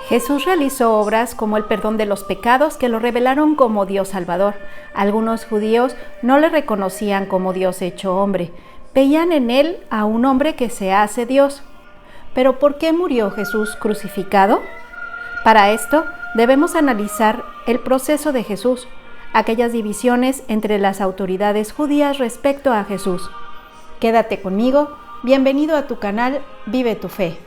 Jesús realizó obras como el perdón de los pecados que lo revelaron como Dios Salvador. Algunos judíos no le reconocían como Dios hecho hombre. Veían en él a un hombre que se hace Dios. ¿Pero por qué murió Jesús crucificado? Para esto debemos analizar el proceso de Jesús, aquellas divisiones entre las autoridades judías respecto a Jesús. Quédate conmigo, bienvenido a tu canal Vive tu Fe.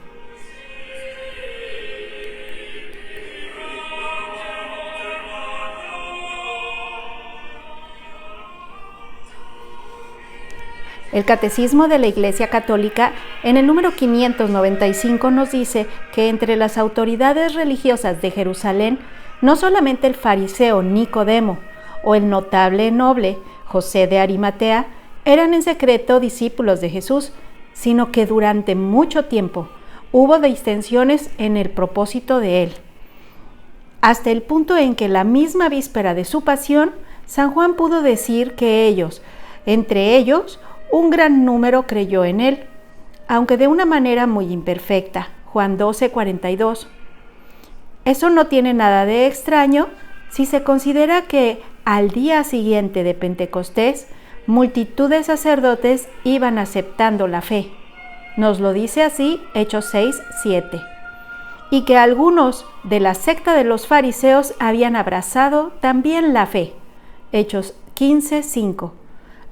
El Catecismo de la Iglesia Católica, en el número 595, nos dice que entre las autoridades religiosas de Jerusalén, no solamente el fariseo Nicodemo o el notable noble José de Arimatea eran en secreto discípulos de Jesús, sino que durante mucho tiempo hubo distensiones en el propósito de él. Hasta el punto en que la misma víspera de su pasión, San Juan pudo decir que entre ellos, un gran número creyó en él, aunque de una manera muy imperfecta. Juan 12:42. Eso no tiene nada de extraño si se considera que al día siguiente de Pentecostés, multitud de sacerdotes iban aceptando la fe. Nos lo dice así Hechos 6:7. Y que algunos de la secta de los fariseos habían abrazado también la fe. Hechos 15:5.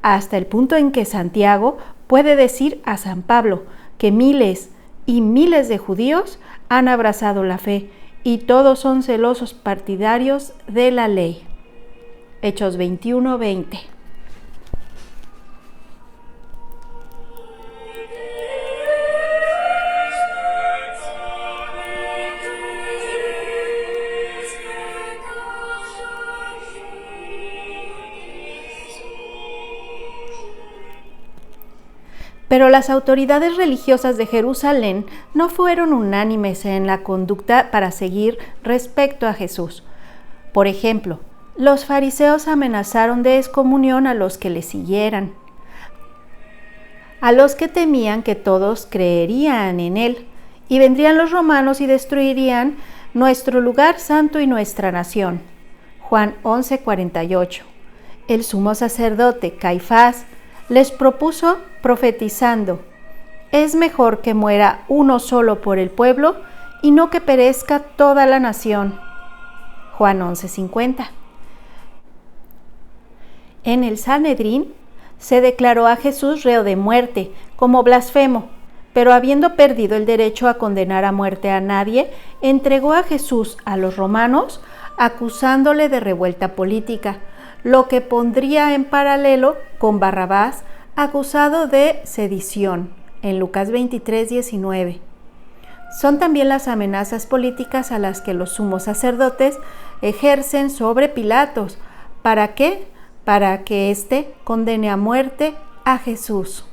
Hasta el punto en que Santiago puede decir a San Pablo que miles y miles de judíos han abrazado la fe y todos son celosos partidarios de la ley. Hechos 21:20. Pero las autoridades religiosas de Jerusalén no fueron unánimes en la conducta para seguir respecto a Jesús. Por ejemplo, los fariseos amenazaron de excomunión a los que le siguieran, a los que temían que todos creerían en él, y vendrían los romanos y destruirían nuestro lugar santo y nuestra nación. Juan 11:48. El sumo sacerdote Caifás les propuso profetizando: es mejor que muera uno solo por el pueblo y no que perezca toda la nación. Juan 11:50. En el Sanedrín se declaró a Jesús reo de muerte como blasfemo, pero habiendo perdido el derecho a condenar a muerte a nadie, entregó a Jesús a los romanos acusándole de revuelta política, lo que pondría en paralelo con Barrabás, acusado de sedición, en Lucas 23:19. Son también las amenazas políticas a las que los sumos sacerdotes ejercen sobre Pilatos. ¿Para qué? Para que éste condene a muerte a Jesús.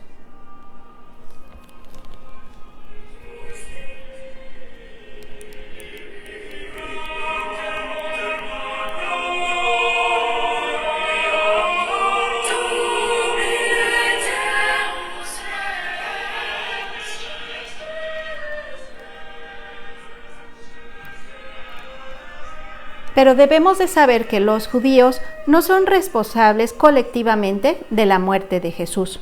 Pero debemos de saber que los judíos no son responsables colectivamente de la muerte de Jesús,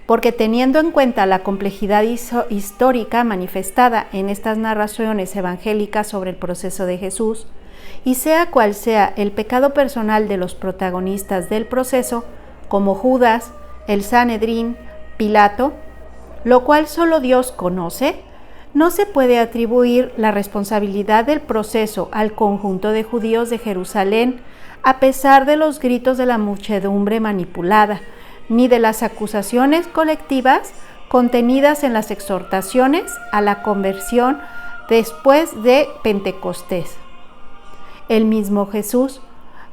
porque teniendo en cuenta la complejidad histórica manifestada en estas narraciones evangélicas sobre el proceso de Jesús, y sea cual sea el pecado personal de los protagonistas del proceso, como Judas, el Sanedrín, Pilato, lo cual solo Dios conoce, no se puede atribuir la responsabilidad del proceso al conjunto de judíos de Jerusalén, a pesar de los gritos de la muchedumbre manipulada, ni de las acusaciones colectivas contenidas en las exhortaciones a la conversión después de Pentecostés. El mismo Jesús,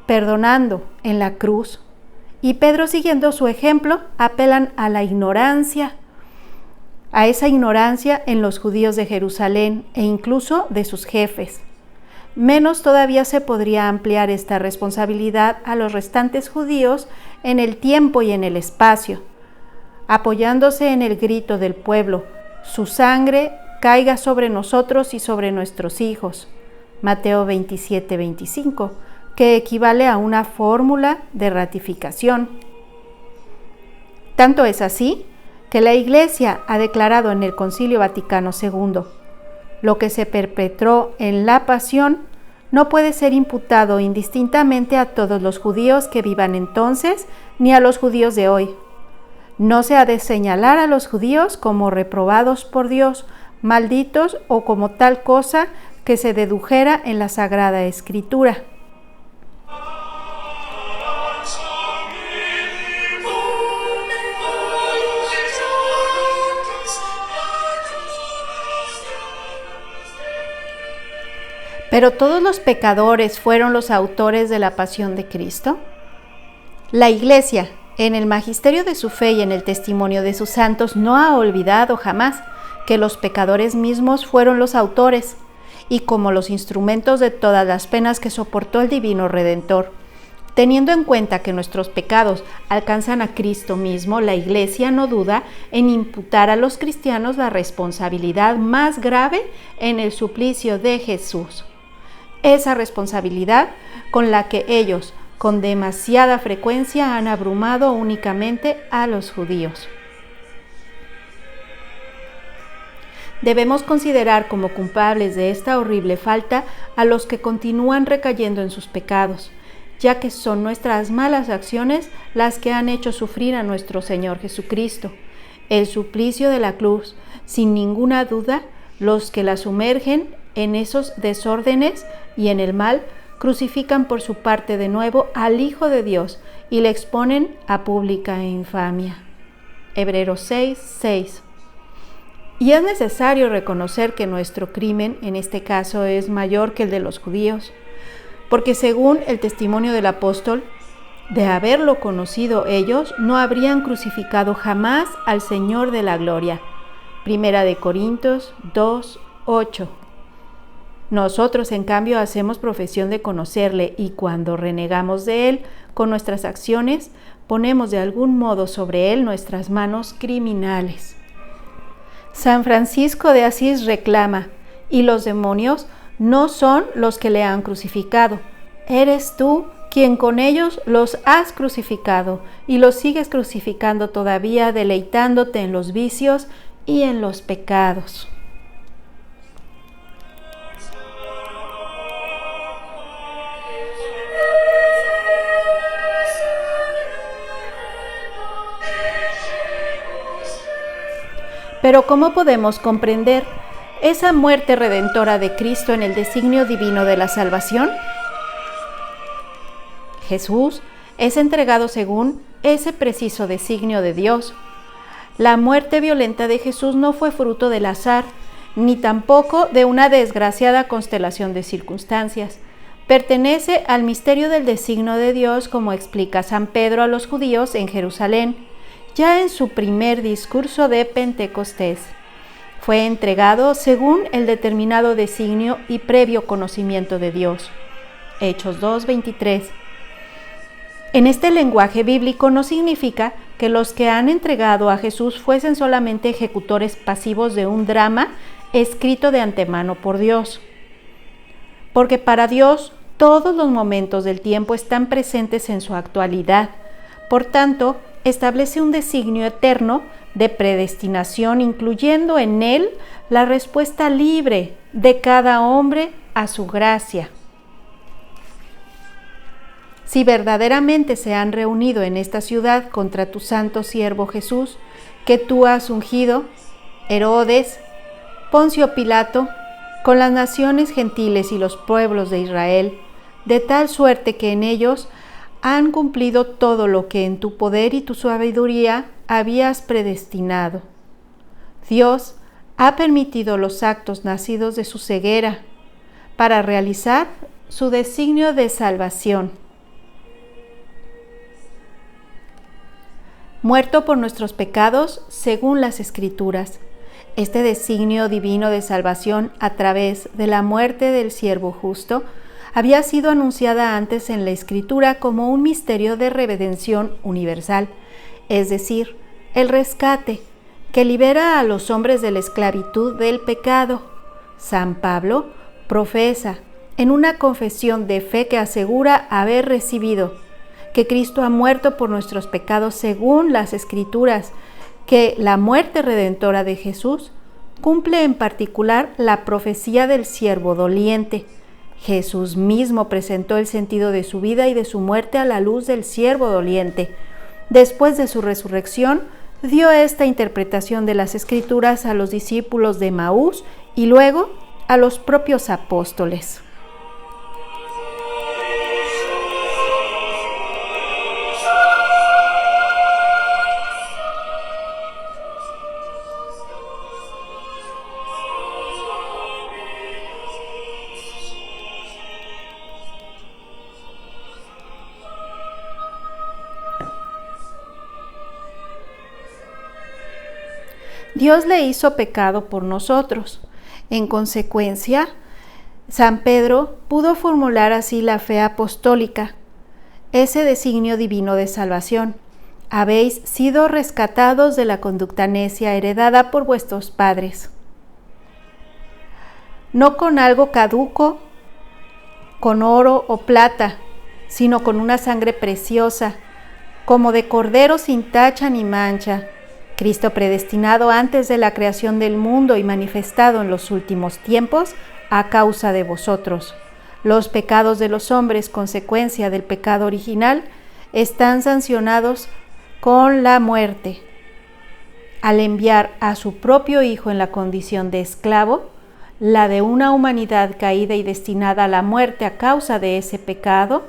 perdonando en la cruz, y Pedro, siguiendo su ejemplo, apelan a la ignorancia, a esa ignorancia en los judíos de Jerusalén e incluso de sus jefes. Menos todavía se podría ampliar esta responsabilidad a los restantes judíos en el tiempo y en el espacio, apoyándose en el grito del pueblo: su sangre caiga sobre nosotros y sobre nuestros hijos. Mateo 27:25, que equivale a una fórmula de ratificación. Tanto es así que la Iglesia ha declarado en el Concilio Vaticano II: lo que se perpetró en la Pasión no puede ser imputado indistintamente a todos los judíos que vivan entonces ni a los judíos de hoy. No se ha de señalar a los judíos como reprobados por Dios, malditos o como tal cosa que se dedujera en la Sagrada Escritura. ¿Pero todos los pecadores fueron los autores de la pasión de Cristo? La Iglesia, en el magisterio de su fe y en el testimonio de sus santos, no ha olvidado jamás que los pecadores mismos fueron los autores y como los instrumentos de todas las penas que soportó el Divino Redentor. Teniendo en cuenta que nuestros pecados alcanzan a Cristo mismo, la Iglesia no duda en imputar a los cristianos la responsabilidad más grave en el suplicio de Jesús. Esa responsabilidad con la que ellos, con demasiada frecuencia, han abrumado únicamente a los judíos. Debemos considerar como culpables de esta horrible falta a los que continúan recayendo en sus pecados, ya que son nuestras malas acciones las que han hecho sufrir a nuestro Señor Jesucristo. El suplicio de la cruz, sin ninguna duda, los que la sumergen en esos desórdenes y en el mal, crucifican por su parte de nuevo al Hijo de Dios y le exponen a pública infamia. Hebreos 6:6. Y es necesario reconocer que nuestro crimen, en este caso, es mayor que el de los judíos, porque según el testimonio del apóstol, de haberlo conocido ellos, no habrían crucificado jamás al Señor de la gloria. Primera de Corintios 2:8. Nosotros, en cambio, hacemos profesión de conocerle y cuando renegamos de él con nuestras acciones, ponemos de algún modo sobre él nuestras manos criminales. San Francisco de Asís reclama: y los demonios no son los que le han crucificado, eres tú quien con ellos los has crucificado y los sigues crucificando todavía, deleitándote en los vicios y en los pecados. Pero ¿cómo podemos comprender esa muerte redentora de Cristo en el designio divino de la salvación? Jesús es entregado según ese preciso designio de Dios. La muerte violenta de Jesús no fue fruto del azar, ni tampoco de una desgraciada constelación de circunstancias. Pertenece al misterio del designio de Dios, como explica San Pedro a los judíos en Jerusalén, ya en su primer discurso de Pentecostés. Fue entregado según el determinado designio y previo conocimiento de Dios. Hechos 2:23. En este lenguaje bíblico no significa que los que han entregado a Jesús fuesen solamente ejecutores pasivos de un drama escrito de antemano por Dios. Porque para Dios todos los momentos del tiempo están presentes en su actualidad. Por tanto, establece un designio eterno de predestinación, incluyendo en él la respuesta libre de cada hombre a su gracia. Si verdaderamente se han reunido en esta ciudad contra tu santo siervo Jesús, que tú has ungido, Herodes, Poncio Pilato, con las naciones gentiles y los pueblos de Israel, de tal suerte que en ellos han cumplido todo lo que en tu poder y tu sabiduría habías predestinado. Dios ha permitido los actos nacidos de su ceguera para realizar su designio de salvación. Muerto por nuestros pecados según las Escrituras, este designio divino de salvación a través de la muerte del siervo justo había sido anunciada antes en la Escritura como un misterio de redención universal, es decir, el rescate que libera a los hombres de la esclavitud del pecado. San Pablo profesa en una confesión de fe que asegura haber recibido que Cristo ha muerto por nuestros pecados según las Escrituras, que la muerte redentora de Jesús cumple en particular la profecía del siervo doliente. Jesús mismo presentó el sentido de su vida y de su muerte a la luz del siervo doliente. Después de su resurrección, dio esta interpretación de las Escrituras a los discípulos de Emaús y luego a los propios apóstoles. Dios le hizo pecado por nosotros. En consecuencia, San Pedro pudo formular así la fe apostólica, ese designio divino de salvación. Habéis sido rescatados de la conducta necia heredada por vuestros padres, no con algo caduco, con oro o plata, sino con una sangre preciosa, como de cordero sin tacha ni mancha, Cristo predestinado antes de la creación del mundo y manifestado en los últimos tiempos a causa de vosotros. Los pecados de los hombres, consecuencia del pecado original, están sancionados con la muerte. Al enviar a su propio Hijo en la condición de esclavo, la de una humanidad caída y destinada a la muerte a causa de ese pecado,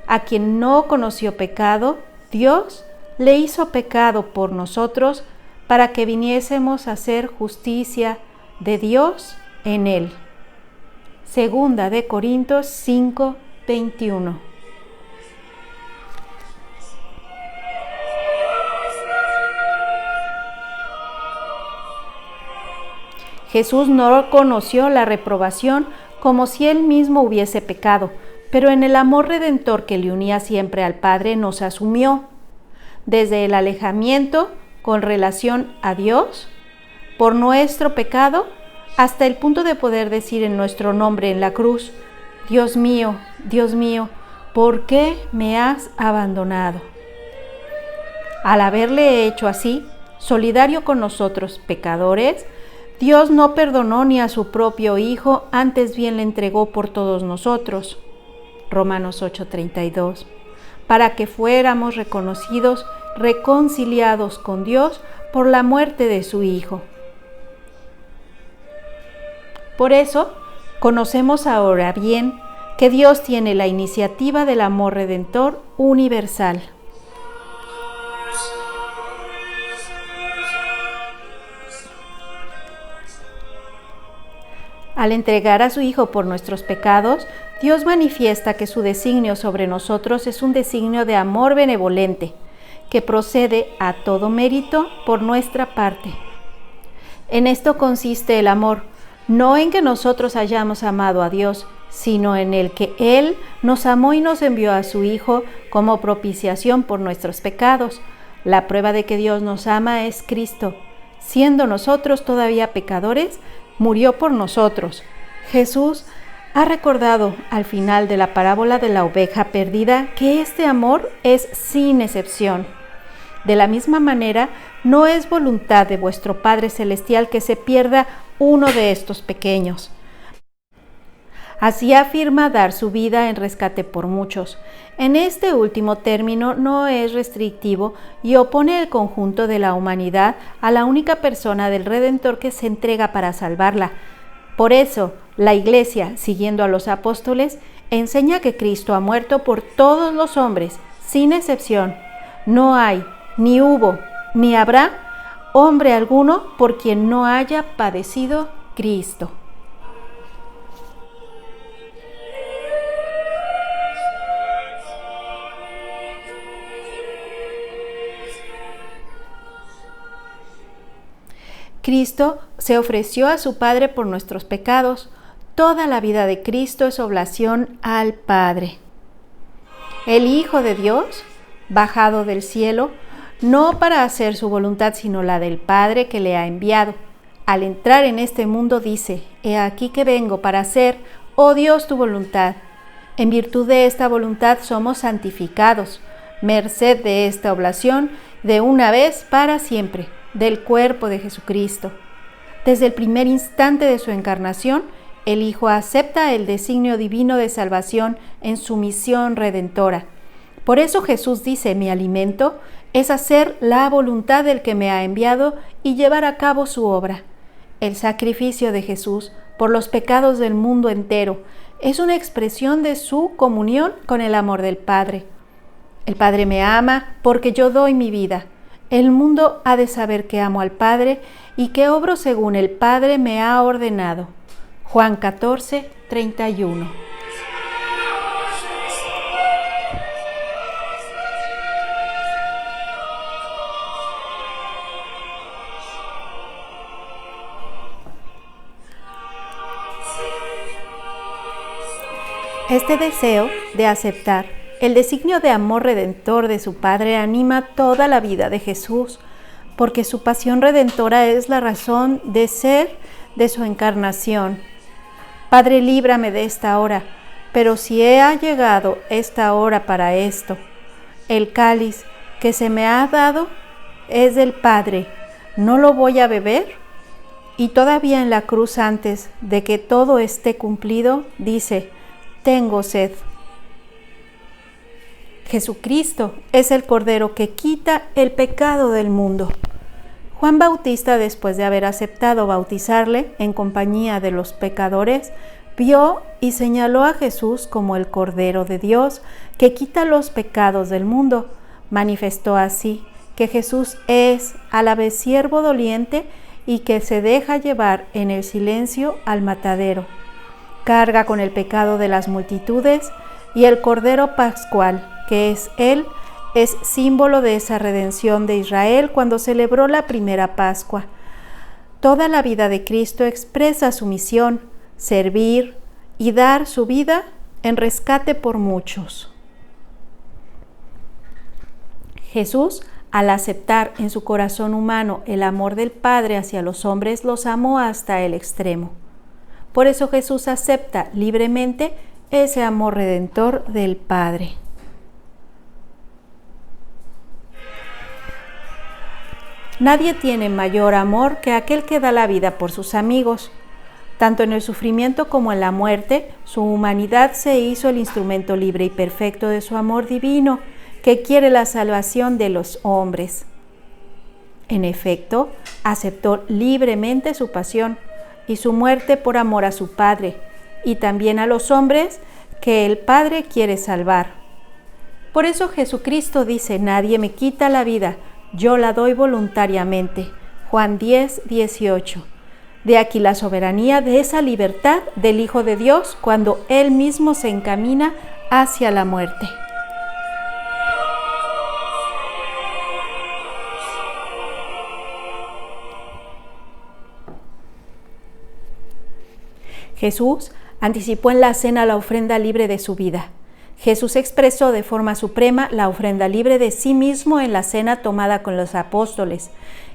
a quien no conoció pecado, Dios le hizo pecado por nosotros para que viniésemos a hacer justicia de Dios en él. Segunda de Corintios 5:21. Jesús no conoció la reprobación como si él mismo hubiese pecado, pero en el amor redentor que le unía siempre al Padre nos asumió desde el alejamiento con relación a Dios por nuestro pecado hasta el punto de poder decir en nuestro nombre en la cruz: Dios mío, ¿por qué me has abandonado? Al haberle hecho así, solidario con nosotros pecadores, Dios no perdonó ni a su propio Hijo, antes bien le entregó por todos nosotros. Romanos 8:32. Para que fuéramos reconocidos, reconciliados con Dios por la muerte de su Hijo. Por eso, conocemos ahora bien que Dios tiene la iniciativa del amor redentor universal. Al entregar a su Hijo por nuestros pecados, Dios manifiesta que su designio sobre nosotros es un designio de amor benevolente, que procede a todo mérito por nuestra parte. En esto consiste el amor, no en que nosotros hayamos amado a Dios, sino en el que Él nos amó y nos envió a su Hijo como propiciación por nuestros pecados. La prueba de que Dios nos ama es Cristo. Siendo nosotros todavía pecadores, murió por nosotros. Jesús ha recordado al final de la parábola de la oveja perdida que este amor es sin excepción. De la misma manera, no es voluntad de vuestro Padre Celestial que se pierda uno de estos pequeños. Así afirma dar su vida en rescate por muchos. En este último término no es restrictivo y opone el conjunto de la humanidad a la única persona del Redentor que se entrega para salvarla. Por eso, la Iglesia, siguiendo a los apóstoles, enseña que Cristo ha muerto por todos los hombres, sin excepción. No hay, ni hubo, ni habrá hombre alguno por quien no haya padecido Cristo. Cristo se ofreció a su Padre por nuestros pecados. Toda la vida de Cristo es oblación al Padre. El Hijo de Dios, bajado del cielo, no para hacer su voluntad, sino la del Padre que le ha enviado. Al entrar en este mundo dice: He aquí que vengo para hacer oh Dios, tu voluntad. En virtud de esta voluntad somos santificados, merced de esta oblación, de una vez para siempre, del cuerpo de Jesucristo. Desde el primer instante de su encarnación, el Hijo acepta el designio divino de salvación en su misión redentora. Por eso Jesús dice: mi alimento es hacer la voluntad del que me ha enviado y llevar a cabo su obra. El sacrificio de Jesús por los pecados del mundo entero es una expresión de su comunión con el amor del Padre. El Padre me ama porque yo doy mi vida. El mundo ha de saber que amo al Padre y que obro según el Padre me ha ordenado. Juan 14, 31. Este deseo de aceptar el designio de amor redentor de su Padre anima toda la vida de Jesús, porque su pasión redentora es la razón de ser de su encarnación. Padre, líbrame de esta hora, pero si ha llegado esta hora para esto, el cáliz que se me ha dado es del Padre, ¿no lo voy a beber? Y todavía en la cruz, antes de que todo esté cumplido, dice: tengo sed. Jesucristo es el Cordero que quita el pecado del mundo. Juan Bautista, después de haber aceptado bautizarle en compañía de los pecadores, vio y señaló a Jesús como el Cordero de Dios que quita los pecados del mundo. Manifestó así que Jesús es a la vez siervo doliente y que se deja llevar en el silencio al matadero. Carga con el pecado de las multitudes, y el Cordero Pascual, que es Él, es símbolo de esa redención de Israel cuando celebró la primera Pascua. Toda la vida de Cristo expresa su misión: servir y dar su vida en rescate por muchos. Jesús, al aceptar en su corazón humano el amor del Padre hacia los hombres, los amó hasta el extremo. Por eso Jesús acepta libremente ese amor redentor del Padre. Nadie tiene mayor amor que aquel que da la vida por sus amigos. Tanto en el sufrimiento como en la muerte, su humanidad se hizo el instrumento libre y perfecto de su amor divino, que quiere la salvación de los hombres. En efecto, aceptó libremente su pasión y su muerte por amor a su Padre, y también a los hombres que el Padre quiere salvar. Por eso Jesucristo dice: nadie me quita la vida, yo la doy voluntariamente. Juan 10, 18. De aquí la soberanía de esa libertad del Hijo de Dios cuando Él mismo se encamina hacia la muerte. Jesús anticipó en la cena la ofrenda libre de su vida. Jesús expresó de forma suprema la ofrenda libre de sí mismo en la cena tomada con los apóstoles.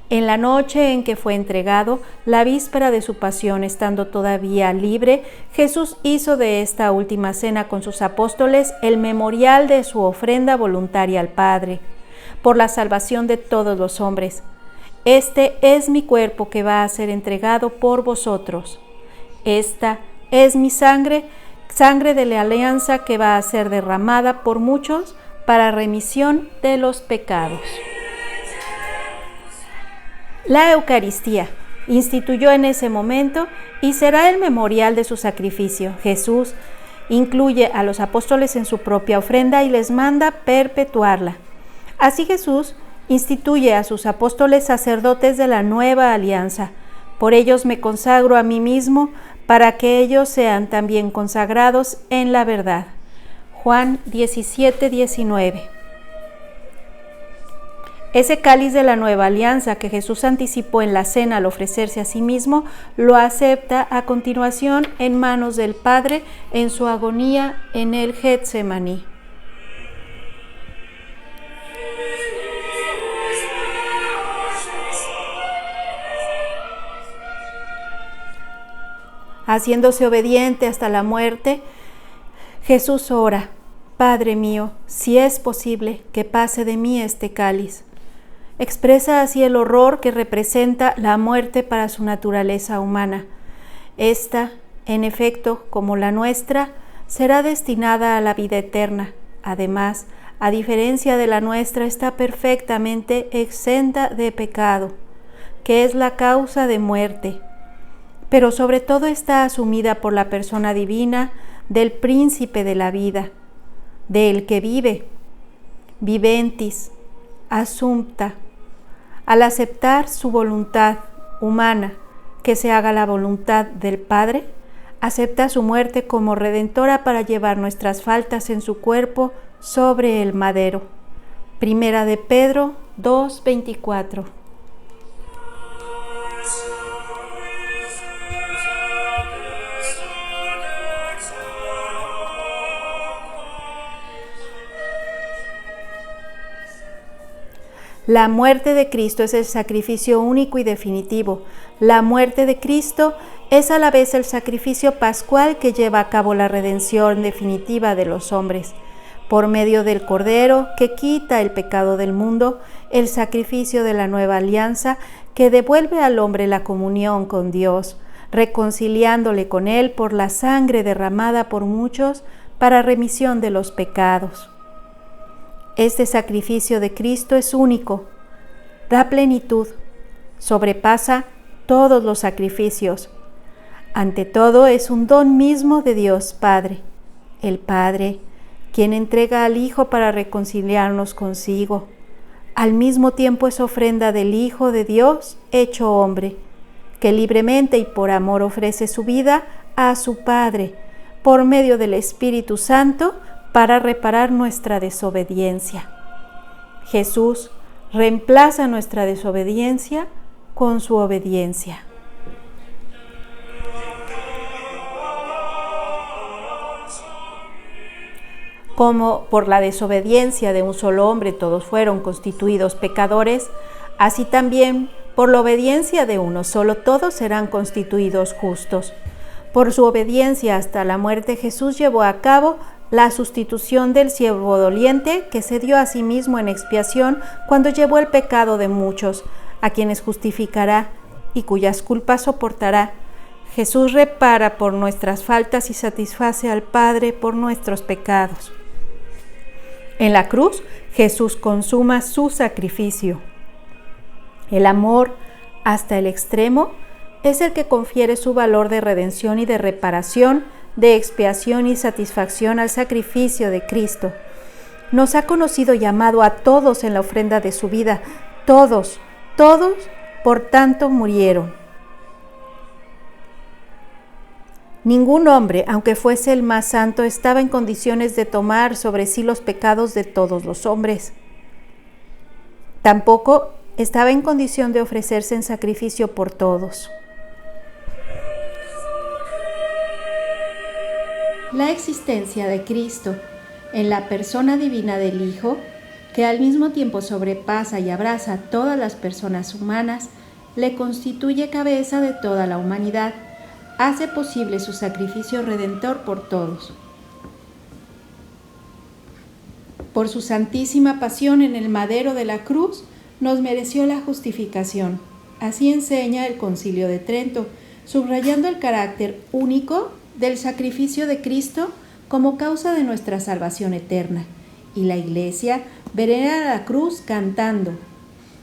En la noche en que fue entregado, la víspera de su pasión, estando todavía libre, Jesús hizo de esta última cena con sus apóstoles el memorial de su ofrenda voluntaria al Padre, por la salvación de todos los hombres. Este es mi cuerpo que va a ser entregado por vosotros. Esta es mi sangre, sangre de la alianza que va a ser derramada por muchos para remisión de los pecados. La Eucaristía instituyó en ese momento y será el memorial de su sacrificio. Jesús incluye a los apóstoles en su propia ofrenda y les manda perpetuarla. Así Jesús instituye a sus apóstoles sacerdotes de la nueva alianza. Por ellos me consagro a mí mismo, para que ellos sean también consagrados en la verdad. Juan 17, 19. Ese cáliz de la nueva alianza que Jesús anticipó en la cena al ofrecerse a sí mismo, lo acepta a continuación en manos del Padre en su agonía en el Getsemaní. Haciéndose obediente hasta la muerte, Jesús ora: Padre mío, si es posible, que pase de mí este cáliz. Expresa así el horror que representa la muerte para su naturaleza humana. Esta, en efecto, como la nuestra, será destinada a la vida eterna. Además, a diferencia de la nuestra, está perfectamente exenta de pecado, que es la causa de muerte, pero sobre todo está asumida por la persona divina del príncipe de la vida, del que vive, viventis, assumpta. Al aceptar su voluntad humana, que se haga la voluntad del Padre, acepta su muerte como redentora para llevar nuestras faltas en su cuerpo sobre el madero. Primera de Pedro 2:24. La muerte de Cristo es el sacrificio único y definitivo. La muerte de Cristo es a la vez el sacrificio pascual que lleva a cabo la redención definitiva de los hombres. Por medio del Cordero que quita el pecado del mundo, el sacrificio de la nueva alianza que devuelve al hombre la comunión con Dios, reconciliándole con Él por la sangre derramada por muchos para remisión de los pecados. Este sacrificio de Cristo es único, da plenitud, sobrepasa todos los sacrificios. Ante todo, es un don mismo de Dios Padre, el Padre, quien entrega al Hijo para reconciliarnos consigo. Al mismo tiempo es ofrenda del Hijo de Dios hecho hombre, que libremente y por amor ofrece su vida a su Padre, por medio del Espíritu Santo, para reparar nuestra desobediencia. Jesús reemplaza nuestra desobediencia con su obediencia. Como por la desobediencia de un solo hombre todos fueron constituidos pecadores, así también por la obediencia de uno solo todos serán constituidos justos. Por su obediencia hasta la muerte, Jesús llevó a cabo la sustitución del siervo doliente que se dio a sí mismo en expiación cuando llevó el pecado de muchos, a quienes justificará y cuyas culpas soportará. Jesús repara por nuestras faltas y satisface al Padre por nuestros pecados. En la cruz, Jesús consuma su sacrificio. El amor hasta el extremo es el que confiere su valor de redención y de reparación, de expiación y satisfacción al sacrificio de Cristo. Nos ha conocido y amado a todos en la ofrenda de su vida. Todos, por tanto, murieron. Ningún hombre, aunque fuese el más santo, estaba en condiciones de tomar sobre sí los pecados de todos los hombres. Tampoco estaba en condición de ofrecerse en sacrificio por todos. La existencia de Cristo en la persona divina del Hijo, que al mismo tiempo sobrepasa y abraza a todas las personas humanas, le constituye cabeza de toda la humanidad, hace posible su sacrificio redentor por todos. Por su santísima pasión en el madero de la cruz, nos mereció la justificación. Así enseña el Concilio de Trento, subrayando el carácter único del sacrificio de Cristo como causa de nuestra salvación eterna. Y la Iglesia venera la cruz cantando: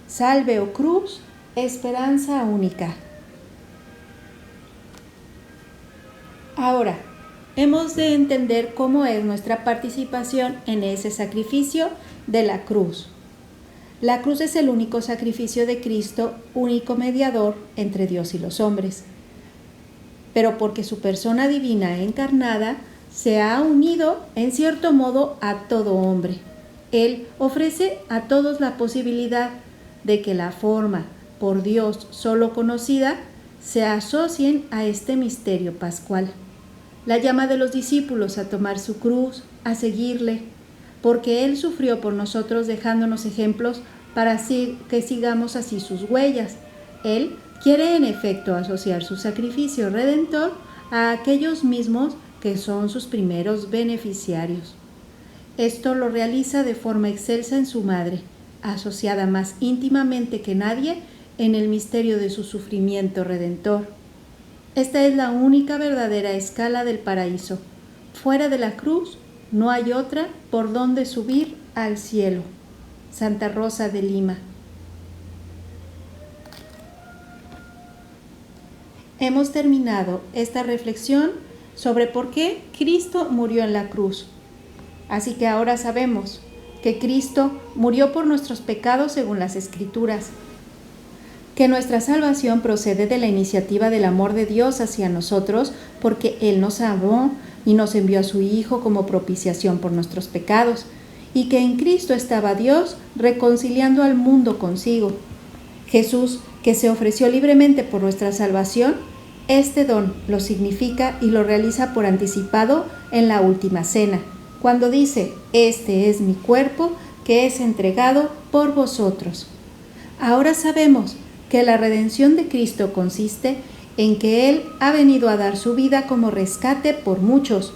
Salve, oh cruz, esperanza única. Ahora, hemos de entender cómo es nuestra participación en ese sacrificio de la cruz. La cruz es el único sacrificio de Cristo, único mediador entre Dios y los hombres. Pero porque su persona divina encarnada se ha unido en cierto modo a todo hombre. Él ofrece a todos la posibilidad de que la forma por Dios solo conocida se asocien a este misterio pascual. La llama de los discípulos a tomar su cruz, a seguirle, porque Él sufrió por nosotros dejándonos ejemplos para que sigamos así sus huellas. Él quiere en efecto asociar su sacrificio redentor a aquellos mismos que son sus primeros beneficiarios. Esto lo realiza de forma excelsa en su madre, asociada más íntimamente que nadie en el misterio de su sufrimiento redentor. Esta es la única verdadera escala del paraíso. Fuera de la cruz no hay otra por donde subir al cielo. Santa Rosa de Lima. Hemos terminado esta reflexión sobre por qué Cristo murió en la cruz. Así que ahora sabemos que Cristo murió por nuestros pecados según las Escrituras, que nuestra salvación procede de la iniciativa del amor de Dios hacia nosotros, porque Él nos amó y nos envió a su Hijo como propiciación por nuestros pecados, y que en Cristo estaba Dios reconciliando al mundo consigo. Jesús, que se ofreció libremente por nuestra salvación, este don lo significa y lo realiza por anticipado en la última cena, cuando dice: «Este es mi cuerpo que es entregado por vosotros». Ahora sabemos que la redención de Cristo consiste en que Él ha venido a dar su vida como rescate por muchos,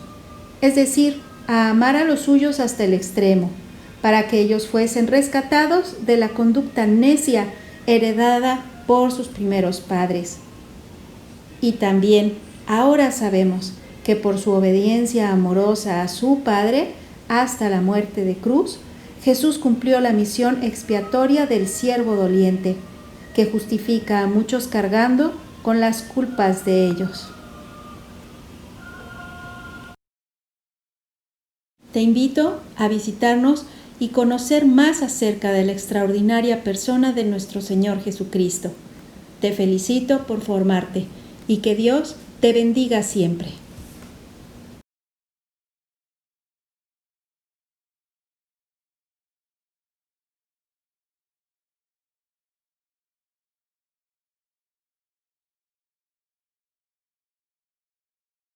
es decir, a amar a los suyos hasta el extremo, para que ellos fuesen rescatados de la conducta necia heredada por sus primeros padres. Y también ahora sabemos que por su obediencia amorosa a su Padre hasta la muerte de cruz, Jesús cumplió la misión expiatoria del siervo doliente, que justifica a muchos cargando con las culpas de ellos. Te invito a visitarnos y conocer más acerca de la extraordinaria persona de nuestro Señor Jesucristo. Te felicito por formarte y que Dios te bendiga siempre.